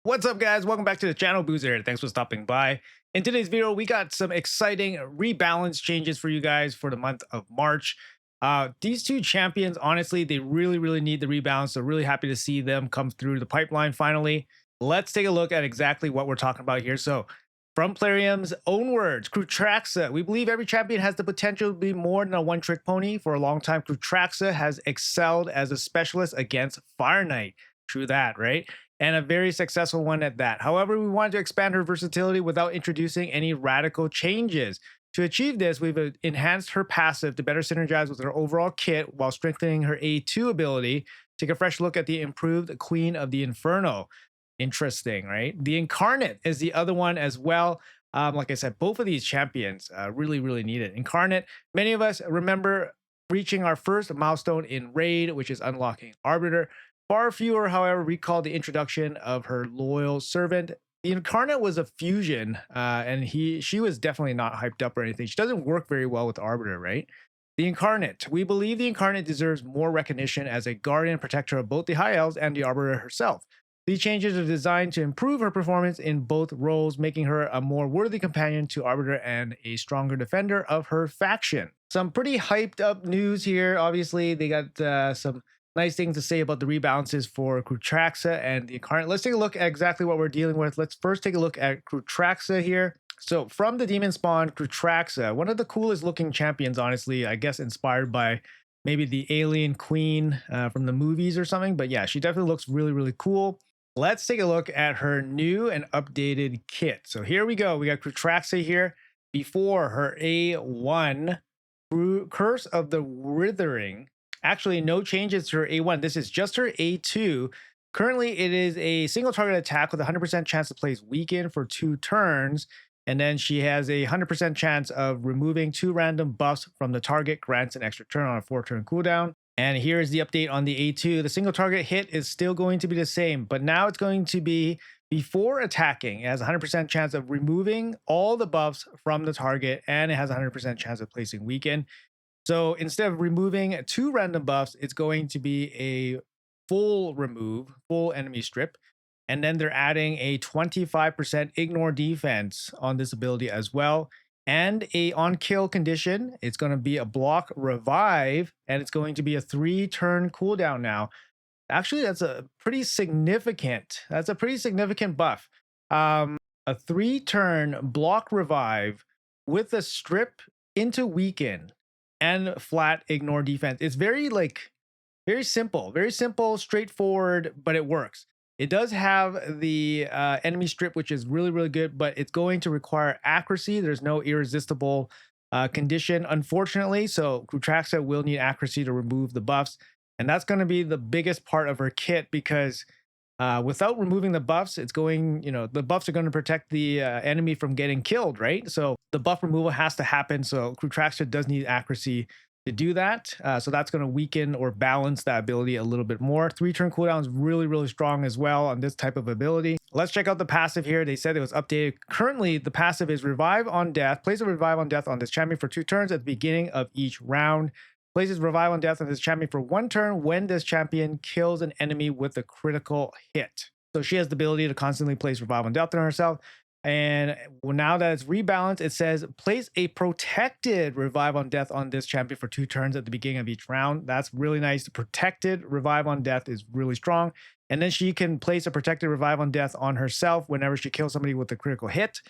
What's up, guys? Welcome back to the channel. Boozer. Thanks for stopping by. In today's video, we got some exciting rebalance changes for you guys for the month of March. These two champions, honestly, they really need the rebalance. So really happy to see them come through the pipeline finally. Let's take a look at exactly what we're talking about here. So from Plarium's own words, Cruetraxa. We believe every champion has the potential to be more than a one-trick pony. For a long time, Cruetraxa has excelled as a specialist against Fire Knight. True that, right? And a very successful one at that. However, we wanted to expand her versatility without introducing any radical changes. To achieve this, we've enhanced her passive to better synergize with her overall kit while strengthening her A2 ability. Take a fresh look at the improved Queen of the Inferno. Interesting, right? The Incarnate is the other one as well. Like I said, both of these champions really need it. Incarnate, many of us remember reaching our first milestone in Raid, which is unlocking Arbiter. Far fewer, however, recall the introduction of her loyal servant. The Incarnate was a fusion, and she was definitely not hyped up or anything. She doesn't work very well with Arbiter, right? The Incarnate. We believe the Incarnate deserves more recognition as a guardian protector of both the High Elves and the Arbiter herself. These changes are designed to improve her performance in both roles, making her a more worthy companion to Arbiter and a stronger defender of her faction. Some pretty hyped up news here. Obviously, they got some nice things to say about the rebalances for Cruetraxa and the Incarnate. Let's take a look at exactly what we're dealing with. Let's first take a look at Cruetraxa here. So from the Demon Spawn, Cruetraxa, one of the coolest looking champions, honestly, I guess inspired by maybe the Alien Queen from the movies or something. But yeah, she definitely looks really cool. Let's take a look at her new and updated kit. So here we go. We got Cruetraxa here before her A1, Curse of the Withering. Actually, no changes to her A1. This is just her A2. Currently, it is a single target attack with a 100% chance to place weaken for 2 turns. And then she has a 100% chance of removing 2 random buffs from the target, grants an extra turn on a 4-turn cooldown. And here is the update on the A2. The single target hit is still going to be the same, but now it's going to be before attacking. It has a 100% chance of removing all the buffs from the target, and it has a 100% chance of placing weaken. So instead of removing 2 random buffs, it's going to be a full remove, full enemy strip. And then they're adding a 25% ignore defense on this ability as well. And a on kill condition. It's going to be a block revive, and it's going to be a 3-turn cooldown now. Actually, that's a pretty significant buff. A 3-turn block revive with a strip into weaken and flat ignore defense. It's very simple, straightforward, but it works. It does have the enemy strip, which is really good, but it's going to require accuracy. There's no irresistible condition, unfortunately. So Cruetraxa will need accuracy to remove the buffs. And that's going to be the biggest part of her kit because without removing the buffs, it's going, the buffs are going to protect the enemy from getting killed, right? So the buff removal has to happen. So Cruetraxa does need accuracy to do that. So that's going to weaken or balance that ability a little bit more. 3-turn cooldown is really strong as well on this type of ability. Let's check out the passive here. They said it was updated. Currently, the passive is Revive on Death. Place a Revive on Death on this champion for 2 turns at the beginning of each round. Places Revive on Death on this champion for 1 turn when this champion kills an enemy with a critical hit. So she has the ability to constantly place Revive on Death on herself. And now that it's rebalanced, it says place a protected Revive on Death on this champion for 2 turns at the beginning of each round. That's really nice. The protected Revive on Death is really strong. And then she can place a protected Revive on Death on herself whenever she kills somebody with a critical hit.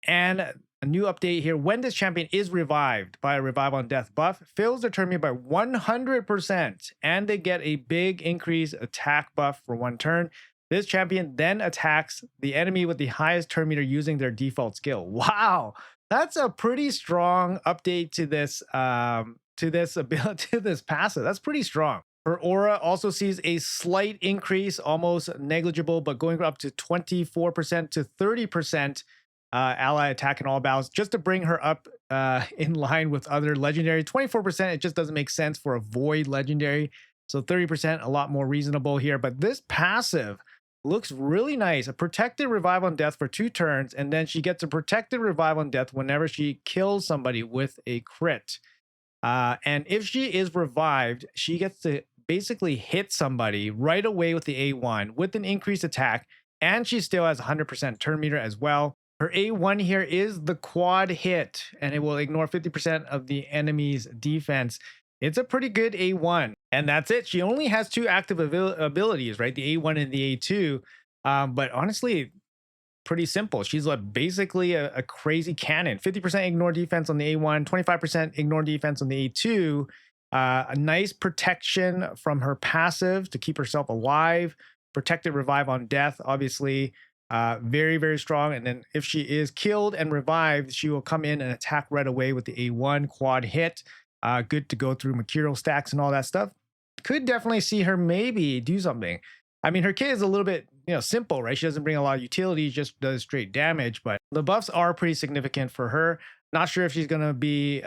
And a new update here, when this champion is revived by a Revive on Death buff, fills their turn meter by 100%, and they get a big increase attack buff for 1 turn. This champion then attacks the enemy with the highest turn meter using their default skill. Wow, that's a pretty strong update to this ability, to this passive. That's pretty strong. Her aura also sees a slight increase, almost negligible, but going up to 24% to 30% ally attack in all battles, just to bring her up in line with other legendary. 24%, it just doesn't make sense for a void legendary. So 30%, a lot more reasonable here. But this passive looks really nice. A protected Revive on Death for 2 turns, and then she gets a protected Revive on Death whenever she kills somebody with a crit. And if she is revived, she gets to basically hit somebody right away with the A1 with an increased attack and she still has 100% turn meter as well. Her A1 here is the quad hit, and it will ignore 50% of the enemy's defense. It's a pretty good A1, and that's it. She only has two active abilities, right? The A1 and the A2. But honestly, pretty simple. She's like basically a crazy cannon. 50% ignore defense on the A1, 25% ignore defense on the A2. A nice protection from her passive to keep herself alive. Protected revive on death, obviously. Very, very strong. And then if she is killed and revived, she will come in and attack right away with the A1 quad hit. Good to go through material stacks and all that stuff. Could definitely see her maybe do something. I mean, her kit is a little bit, simple, right? She doesn't bring a lot of utility, just does straight damage, but the buffs are pretty significant for her. Not sure if she's going to be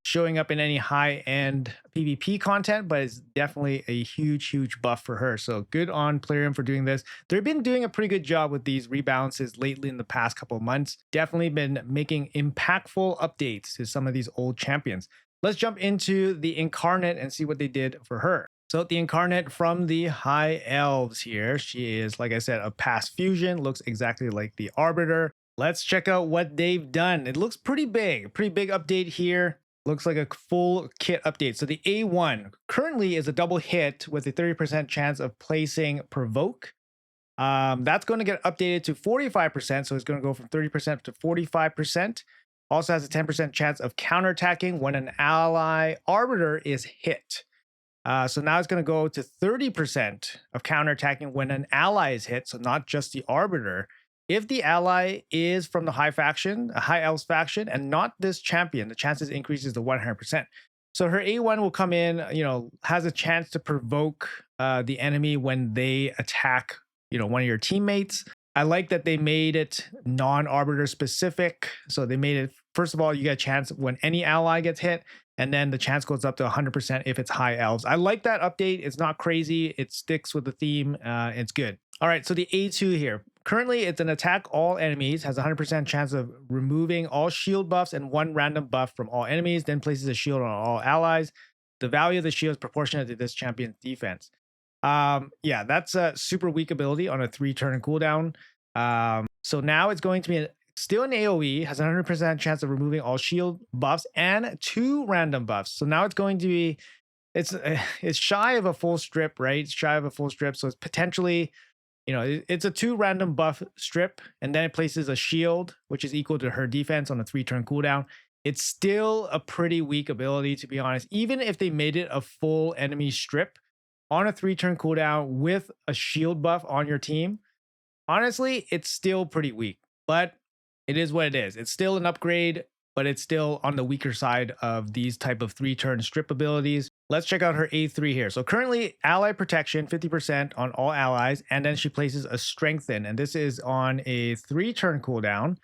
showing up in any high-end PvP content, but it's definitely a huge, huge buff for her. So good on Plarium for doing this. They've been doing a pretty good job with these rebalances lately in the past couple of months. Definitely been making impactful updates to some of these old champions. Let's jump into the Incarnate and see what they did for her. So the Incarnate from the High Elves here. She is, like I said, a past fusion. Looks exactly like the Arbiter. Let's check out what they've done. It looks pretty big update here. Looks like a full kit update. So the A1 currently is a double hit with a 30% chance of placing Provoke. That's going to get updated to 45%. So it's going to go from 30% to 45%. Also has a 10% chance of counterattacking when an ally Arbiter is hit. So now it's going to go to 30% of counterattacking when an ally is hit. So not just the Arbiter. If the ally is from the High Elves faction, and not this champion, the chances increases to 100%. So her A1 will come in, has a chance to provoke the enemy when they attack, one of your teammates. I like that they made it non-Arbiter specific. So they made it, first of all, you get a chance when any ally gets hit, and then the chance goes up to 100% if it's High Elves. I like that update. It's not crazy. It sticks with the theme. It's good. All right, so the A2 here. Currently, it's an attack all enemies, has a 100% chance of removing all shield buffs and one random buff from all enemies, then places a shield on all allies. The value of the shield is proportionate to this champion's defense. Yeah, that's a super weak ability on a 3-turn cooldown. So now it's going to be still an AoE, has a 100% chance of removing all shield buffs and 2 random buffs. So now it's going to be, it's shy of a full strip, right? It's shy of a full strip. So it's potentially, it's a 2 random buff strip, and then it places a shield, which is equal to her defense on a 3-turn cooldown. It's still a pretty weak ability, to be honest. Even if they made it a full enemy strip on a 3-turn cooldown with a shield buff on your team, honestly, it's still pretty weak. But it is what it is. It's still an upgrade, but it's still on the weaker side of these type of 3-turn strip abilities. Let's check out her A3 here. So currently, ally protection, 50% on all allies, and then she places a strengthen, and this is on a 3-turn cooldown.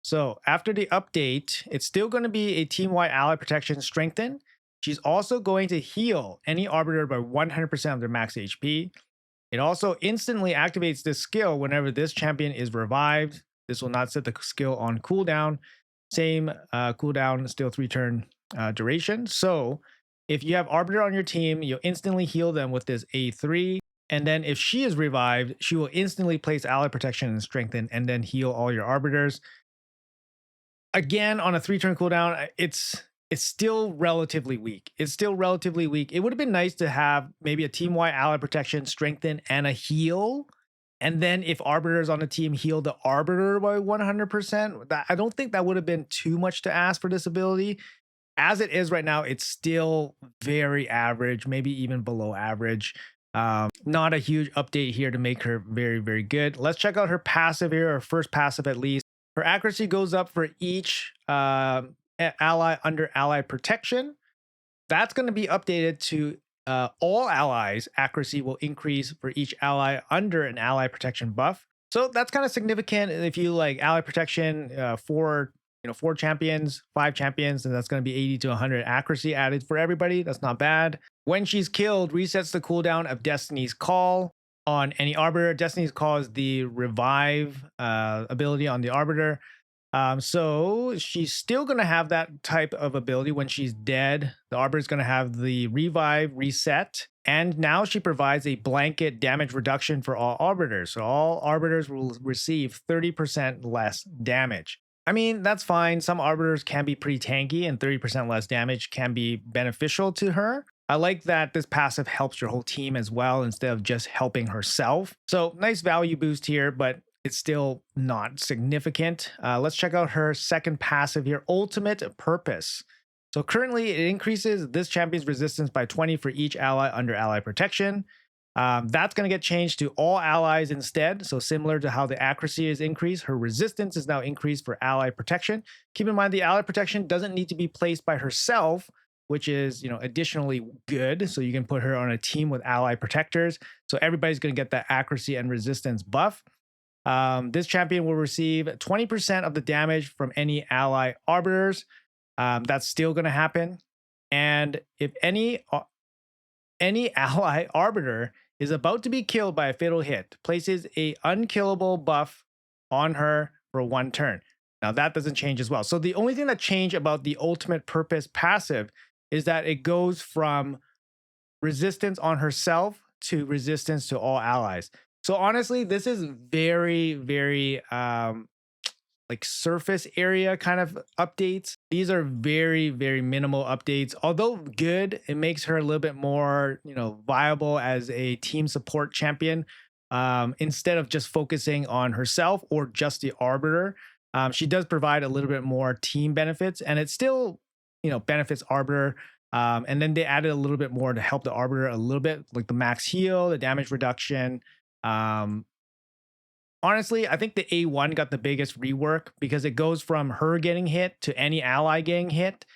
So after the update, it's still going to be a team-wide ally protection strengthen. She's also going to heal any Arbiter by 100% of their max HP. It also instantly activates this skill whenever this champion is revived. This will not set the skill on cooldown. Same cooldown, still 3-turn duration. So if you have Arbiter on your team, you'll instantly heal them with this A3. And then if she is revived, she will instantly place ally protection and strengthen, and then heal all your Arbiters. Again, on a 3-turn cooldown, it's still relatively weak. It's still relatively weak. It would have been nice to have maybe a team-wide ally protection, strengthen, and a heal. And then if Arbiters on a team heal the Arbiter by 100%, I don't think that would have been too much to ask for this ability. As it is right now, it's still very average, maybe even below average. Not a huge update here to make her very, very good. Let's check out her passive here, her first passive at least. Her accuracy goes up for each ally under ally protection. That's going to be updated to all allies. Accuracy will increase for each ally under an ally protection buff. So that's kind of significant. If you like ally protection for 4 champions, 5 champions, then that's going to be 80 to 100 accuracy added for everybody. That's not bad. When she's killed, resets the cooldown of Destiny's Call on any Arbiter. Destiny's Call is the revive ability on the Arbiter. So she's still going to have that type of ability when she's dead. The Arbiter is going to have the revive reset. And now she provides a blanket damage reduction for all Arbiters. So all Arbiters will receive 30% less damage. I mean, that's fine. Some Arbiters can be pretty tanky, and 30% less damage can be beneficial to her. I like that this passive helps your whole team as well instead of just helping herself. So nice value boost here, but it's still not significant. Let's check out her second passive here, Ultimate Purpose. So currently it increases this champion's resistance by 20 for each ally under ally protection. That's going to get changed to all allies instead. So similar to how the accuracy is increased, her resistance is now increased for ally protection. Keep in mind the ally protection doesn't need to be placed by herself, which is, additionally good. So you can put her on a team with ally protectors. So everybody's going to get that accuracy and resistance buff. This champion will receive 20% of the damage from any ally arbiters. That's still going to happen. And if any ally arbiter is about to be killed by a fatal hit, places a unkillable buff on her for 1 turn. Now that doesn't change as well. So the only thing that changed about the Ultimate Purpose passive is that it goes from resistance on herself to resistance to all allies. So honestly, this is very, very like surface area kind of updates. These are very, very minimal updates. Although good, it makes her a little bit more, viable as a team support champion. Instead of just focusing on herself or just the arbiter, she does provide a little bit more team benefits, and it still, benefits arbiter. And then they added a little bit more to help the arbiter a little bit, like the max heal, the damage reduction. Honestly, I think the A1 got the biggest rework because it goes from her getting hit to any ally getting hit,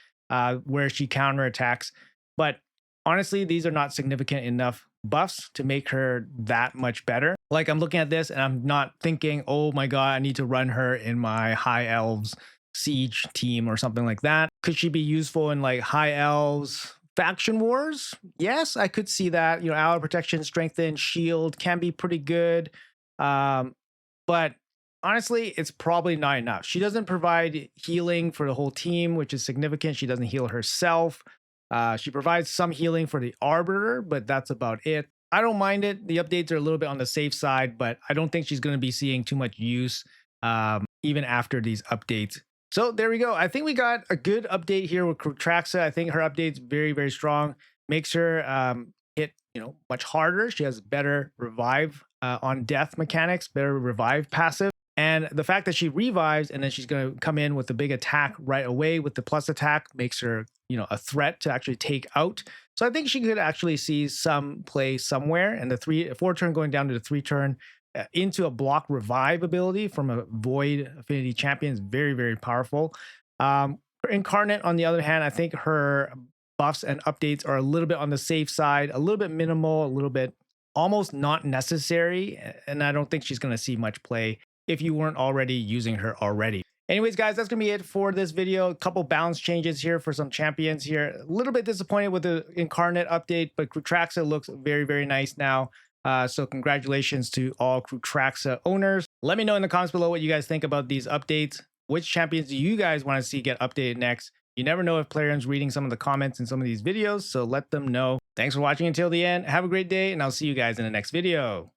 where she counterattacks. But honestly, these are not significant enough buffs to make her that much better. Like, I'm looking at this and I'm not thinking, oh my god, I need to run her in my High Elves Siege team or something like that. Could she be useful in like High Elves Faction Wars? Yes, I could see that. Ally protection, strengthen, shield can be pretty good. But honestly, it's probably not enough. She doesn't provide healing for the whole team, which is significant. She doesn't heal herself. She provides some healing for the arbiter, but that's about it. I don't mind it. The updates are a little bit on the safe side, but I don't think she's going to be seeing too much use even after these updates. So there we go. I think we got a good update here with Cruetraxa. I think her update's very, very strong. Makes her hit, much harder. She has better revive on death mechanics, better revive passive. And the fact that she revives and then she's going to come in with a big attack right away with the plus attack makes her, a threat to actually take out. So I think she could actually see some play somewhere. And the 4 turn going down to the 3 turn into a block revive ability from a Void Affinity champion is very, very powerful. Incarnate, on the other hand, I think her buffs and updates are a little bit on the safe side, a little bit minimal, a little bit almost not necessary. And I don't think she's going to see much play if you weren't already using her already. Anyways, guys, that's going to be it for this video. A couple balance changes here for some champions here. A little bit disappointed with the Incarnate update, but Cruetraxa looks very, very nice now. So congratulations to all Cruetraxa owners. Let me know in the comments below what you guys think about these updates. Which champions do you guys want to see get updated next? You never know if Plarium's reading some of the comments in some of these videos, so let them know. Thanks for watching until the end. Have a great day, and I'll see you guys in the next video.